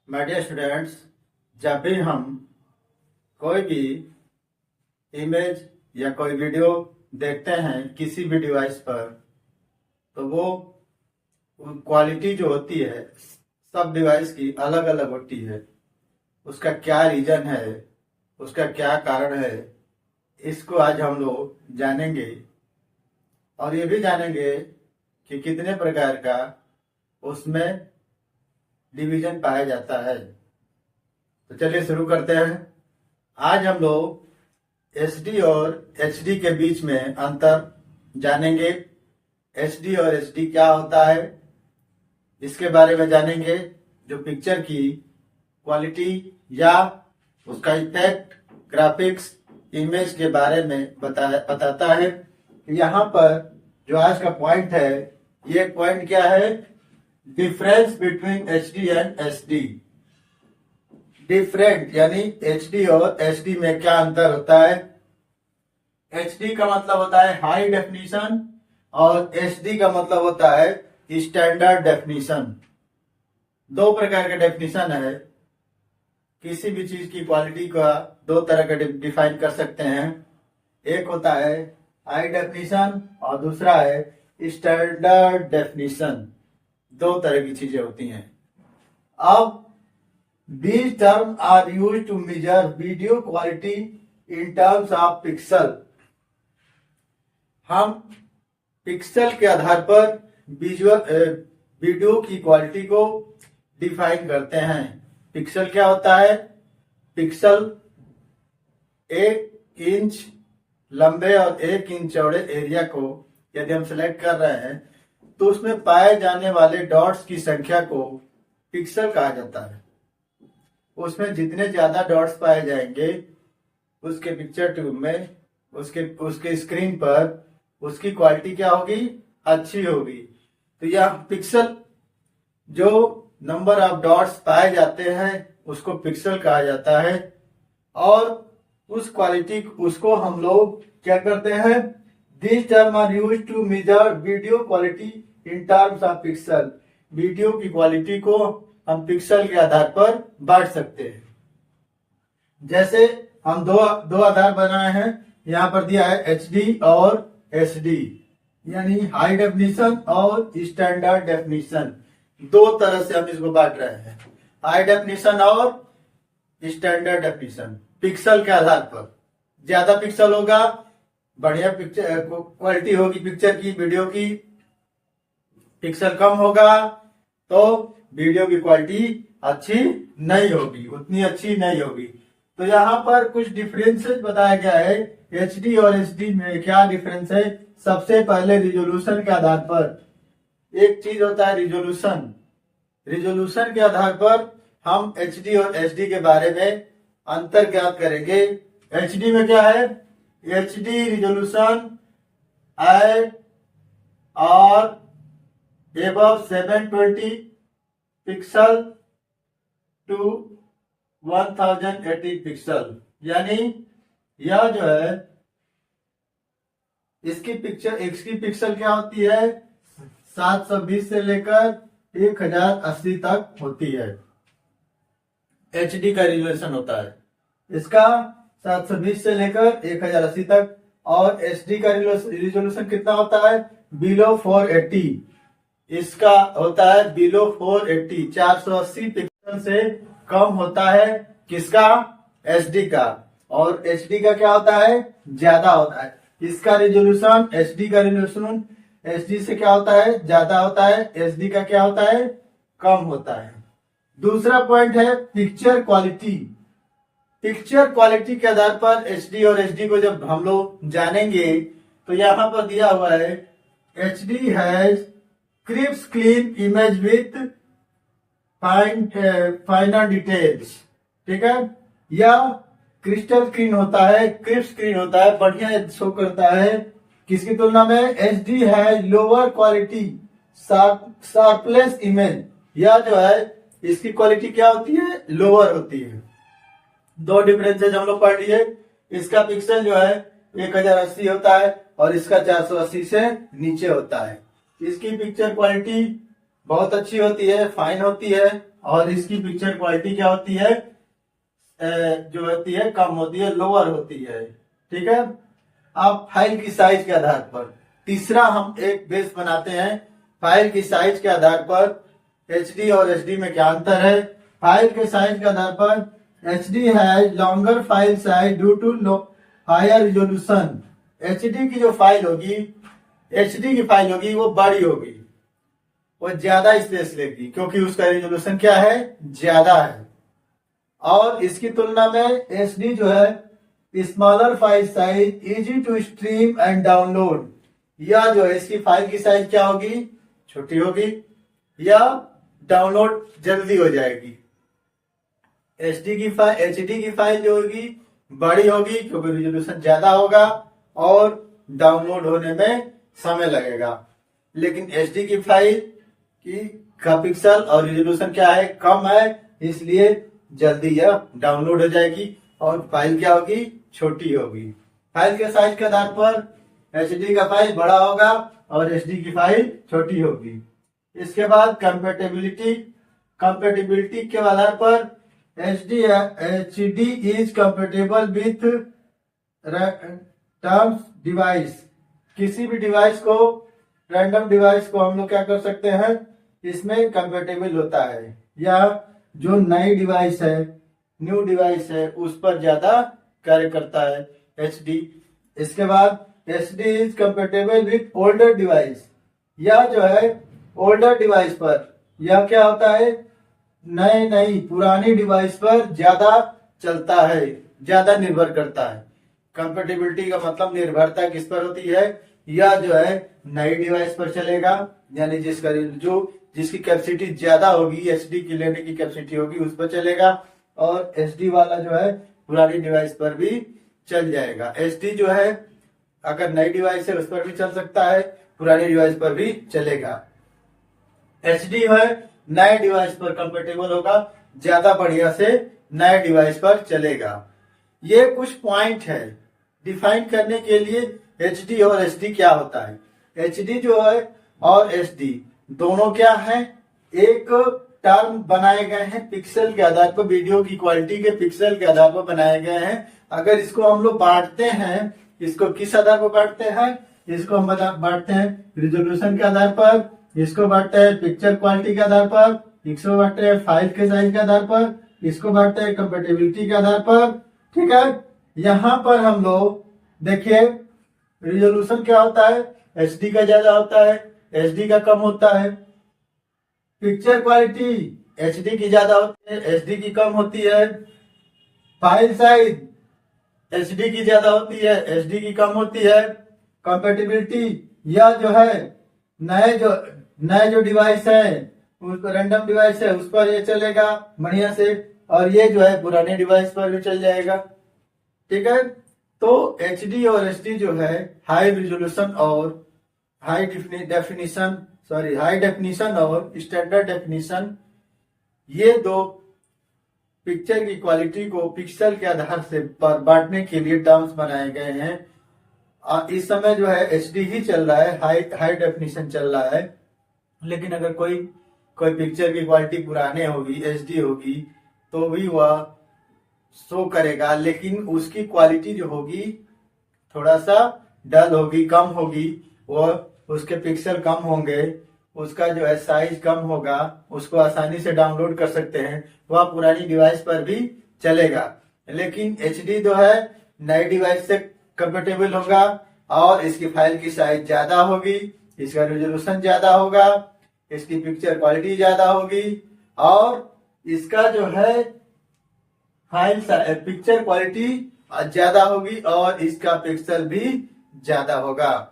My dear students, जब भी हम कोई भी इमेज या कोई वीडियो देखते हैं किसी भी डिवाइस पर, तो वो क्वालिटी जो होती है सब डिवाइस की अलग अलग होती है। उसका क्या रीजन है, उसका क्या कारण है, इसको आज हम लोग जानेंगे। और ये भी जानेंगे कि कितने प्रकार का उसमें डिवीजन पाया जाता है। तो चलिए शुरू करते हैं। आज हम लोग एसडी और एचडी के बीच में अंतर जानेंगे। एसडी और एचडी क्या होता है इसके बारे में जानेंगे। जो पिक्चर की क्वालिटी या उसका इफेक्ट, ग्राफिक्स, इमेज के बारे में बताता है। यहाँ पर जो आज का पॉइंट है, ये पॉइंट क्या है? Difference between HD and SD. Different यानी एचडी और एसडी में क्या अंतर होता है। एचडी का मतलब होता है हाई डेफिनेशन और एसडी का मतलब होता है स्टैंडर्ड डेफिनेशन। दो प्रकार का डेफिनेशन है। किसी भी चीज की क्वालिटी का दो तरह का डिफाइन कर सकते हैं। एक होता है हाई डेफिनेशन और दूसरा है स्टैंडर्ड डेफिनेशन। दो तरह की चीजें होती हैं। अब these terms are used to measure video quality in terms of pixel। हम पिक्सल के आधार पर वीडियो की क्वालिटी को डिफाइन करते हैं। पिक्सल क्या होता है? पिक्सल 1 इंच लंबे और 1 इंच चौड़े एरिया को यदि हम सिलेक्ट कर रहे हैं तो उसमें पाए जाने वाले डॉट्स की संख्या को पिक्सल कहा जाता है। उसमें जितने ज्यादा डॉट्स पाए जाएंगे उसके पिक्चर ट्यूब में, उसके स्क्रीन पर उसकी क्वालिटी क्या होगी? अच्छी होगी। तो यह पिक्सल, जो नंबर ऑफ डॉट्स पाए जाते हैं उसको पिक्सल कहा जाता है। और उस क्वालिटी उसको हम लोग क्या करते हैं? This term are used to measure video quality in terms of pixel. Video की क्वालिटी को हम पिक्सल के आधार पर बांट सकते हैं। जैसे हम दो आधार बनाए हैं। यहाँ पर दिया है एचडी और एसडी, यानी हाई डेफिनेशन और स्टैंडर्ड डेफिनेशन। दो तरह से हम इसको बांट रहे हैं, हाई डेफिनेशन और स्टैंडर्ड डेफिनेशन। पिक्सल के आधार पर ज्यादा पिक्सल होगा, बढ़िया पिक्चर क्वालिटी होगी पिक्चर की, वीडियो की। पिक्सल कम होगा तो वीडियो की क्वालिटी अच्छी नहीं होगी, उतनी अच्छी नहीं होगी। तो यहाँ पर कुछ डिफरेंसेस बताया गया है। एचडी और एचडी में क्या डिफरेंस है? सबसे पहले रिजोल्यूशन के आधार पर एक चीज होता है रिजोल्यूशन। रिजोल्यूशन के आधार पर हम एचडी और एचडी के बारे में अंतर ज्ञात करेंगे। एचडी में क्या है? एचडी रिजोल्यूशन एट और above 720 पिक्सल टू 1080 पिक्सल, यानी यह जो है इसकी पिक्सल क्या होती है? 720 से लेकर 1080 तक होती है। एचडी का रिजोल्यूशन होता है इसका 720 से लेकर 1080 तक। और एचडी का रिजोल्यूशन कितना होता है? बिलो 480। इसका होता है बिलो 480, 480 पिक्सल से कम होता है। किसका? एचडी का। और एचडी का क्या होता है? ज्यादा होता है। इसका रिजोल्यूशन, एचडी का रिजोल्यूशन एचडी से क्या होता है? ज्यादा होता है। एचडी का क्या होता है? कम होता है। दूसरा पॉइंट है पिक्चर क्वालिटी। पिक्चर क्वालिटी के आधार पर एचडी और एचडी को जब हम लोग जानेंगे तो यहाँ पर दिया हुआ है HD has crisp clean image with फाइनर details. ठीक है, या क्रिस्टल क्लीन होता है, क्रिस्प स्क्रीन होता है, बढ़िया शो करता है। किसकी तुलना में? एचडी है लोअर क्वालिटी शार्पलेस इमेज। यह जो है इसकी क्वालिटी क्या होती है? लोअर होती है। दो डिफरेंसेज हम लोग पढ़ लिए। इसका पिक्सल जो है 1080 होता है और इसका 480 से नीचे होता है। इसकी पिक्चर क्वालिटी बहुत अच्छी होती है, फाइन होती है, और इसकी पिक्चर क्वालिटी क्या होती है, जो होती है कम होती है, लोअर होती है। ठीक है। अब फाइल की साइज के आधार पर तीसरा हम एक बेस बनाते हैं। फाइल की साइज के आधार पर एचडी और एसडी में क्या अंतर है। फाइल के साइज के आधार पर एचडी है longer file size due to higher resolution. HD की जो फाइल होगी, एचडी की फाइल होगी वो बड़ी होगी, वो ज्यादा स्पेस लेगी क्योंकि उसका रिजोल्यूशन क्या है, ज्यादा है। और इसकी तुलना में एसडी जो है smaller file size, easy to stream and download. या जो है इसकी फाइल की साइज क्या होगी, छोटी होगी, या डाउनलोड जल्दी हो जाएगी। एचडी की फाइल जो होगी बड़ी होगी क्योंकि रिजोल्यूशन ज्यादा होगा और डाउनलोड होने में समय लगेगा। लेकिन एचडी की फाइल का पिक्सल और रिजोल्यूशन क्या है, कम है, इसलिए जल्दी यह डाउनलोड हो जाएगी और फाइल क्या होगी, छोटी होगी। फाइल के साइज के आधार पर एचडी का फाइल बड़ा होगा और एचडी की फाइल छोटी होगी। इसके बाद कंपेटिबिलिटी के आधार पर HD is compatible with terms device. किसी भी डिवाइस को, रैंडम डिवाइस को हम लोग क्या कर सकते हैं, इसमें कंपेटेबल होता है। या जो नई डिवाइस है, न्यू डिवाइस है, उस पर ज्यादा कार्य करता है एचडी। इसके बाद HD is compatible with older device. या जो है ओल्डर डिवाइस पर, यह क्या होता है, नई पुरानी डिवाइस पर ज्यादा चलता है, ज्यादा निर्भर करता है। कंपेटेबिलिटी का मतलब निर्भरता किस पर होती है, या जो है नई डिवाइस पर चलेगा, यानी जिसकी कैपेसिटी ज्यादा होगी, एचडी की लेने की कैपेसिटी होगी, उस पर चलेगा। और एचडी वाला जो है पुरानी डिवाइस पर भी चल जाएगा। एचडी जो है अगर नई डिवाइस है उस पर भी चल सकता है, पुरानी डिवाइस पर भी चलेगा। एचडी है नए डिवाइस पर कंपेटेबल होगा, ज्यादा बढ़िया से नए डिवाइस पर चलेगा। ये कुछ पॉइंट है डिफाइन करने के लिए एचडी और एसडी क्या होता है। एचडी जो है और एसडी दोनों क्या है, एक टर्म बनाए गए हैं पिक्सल के आधार पर, वीडियो की क्वालिटी के पिक्सल के आधार पर बनाए गए हैं। अगर इसको हम लोग बांटते हैं, इसको किस आधार पर बांटते हैं, इसको हम बांटते हैं रिजोल्यूशन के आधार पर, इसको बांटते हैं पिक्चर क्वालिटी के आधार पर, इसको बांटते हैं फाइल के साइज के आधार पर, इसको बांटते हैं कंपेटेबिलिटी के आधार पर। ठीक है। यहाँ पर हम लोग देखिए रिजोल्यूशन क्या होता है, एचडी का ज्यादा होता है, एचडी का कम होता है। पिक्चर क्वालिटी एचडी की ज्यादा होती है, एचडी की कम होती है। फाइल साइज एचडी की ज्यादा होती है, एचडी की कम होती है। कंपेटिबिलिटी, या जो है नए जो डिवाइस है, उस पर रैंडम डिवाइस है उस पर ये चलेगा बढ़िया से, और ये जो है पुराने डिवाइस पर भी चल जाएगा। ठीक है। तो एचडी और एचडी जो है हाई रिजोल्यूशन और हाई डेफिनिशन और स्टैंडर्ड डेफिनिशन, ये दो पिक्चर की क्वालिटी को पिक्सल के आधार से बांटने के लिए टर्म्स बनाए गए हैं। इस समय जो है एचडी ही चल रहा है, हाई डेफिनिशन चल रहा है। लेकिन अगर कोई पिक्चर की क्वालिटी पुराने होगी, एचडी होगी, तो भी वह शो करेगा, लेकिन उसकी क्वालिटी जो होगी थोड़ा सा डल होगी, कम होगी, वो उसके पिक्सल कम होंगे, उसका जो है साइज कम होगा, उसको आसानी से डाउनलोड कर सकते हैं, वह पुरानी डिवाइस पर भी चलेगा। लेकिन एचडी जो है नई डिवाइस से कंपेटेबल होगा और इसकी फाइल की साइज ज्यादा होगी, इसका रेजोल्यूशन ज्यादा होगा, इसकी पिक्चर क्वालिटी ज्यादा होगी, और इसका जो है पिक्चर क्वालिटी ज्यादा होगी और इसका पिक्सल भी ज्यादा होगा।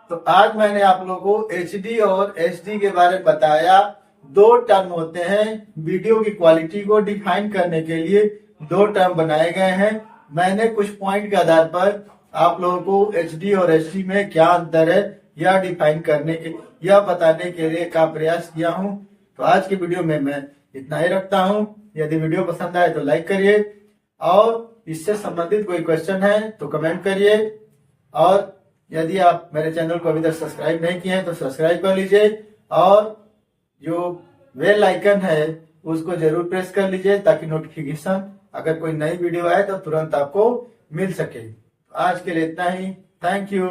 तो आज मैंने आप लोगों को एचडी और एचडी के बारे में बताया। दो टर्म होते हैं, वीडियो की क्वालिटी को डिफाइन करने के लिए दो टर्म बनाए गए हैं। मैंने कुछ पॉइंट के आधार पर आप लोगों को एचडी और एचडी में क्या अंतर है यह डिफाइन करने के, यह बताने के लिए का प्रयास किया हूं। तो आज की वीडियो में मैं इतना ही रखता हूं। यदि वीडियो पसंद आए तो लाइक करिए, और इससे संबंधित कोई क्वेश्चन है तो कमेंट करिए, और यदि आप मेरे चैनल को अभी तक सब्सक्राइब नहीं किए हैं तो सब्सक्राइब कर लीजिए, और जो बेल आइकन है उसको जरूर प्रेस कर लीजिए ताकि नोटिफिकेशन अगर कोई नई वीडियो आए तो तुरंत आपको मिल सके। आज के लिए इतना ही। Thank you.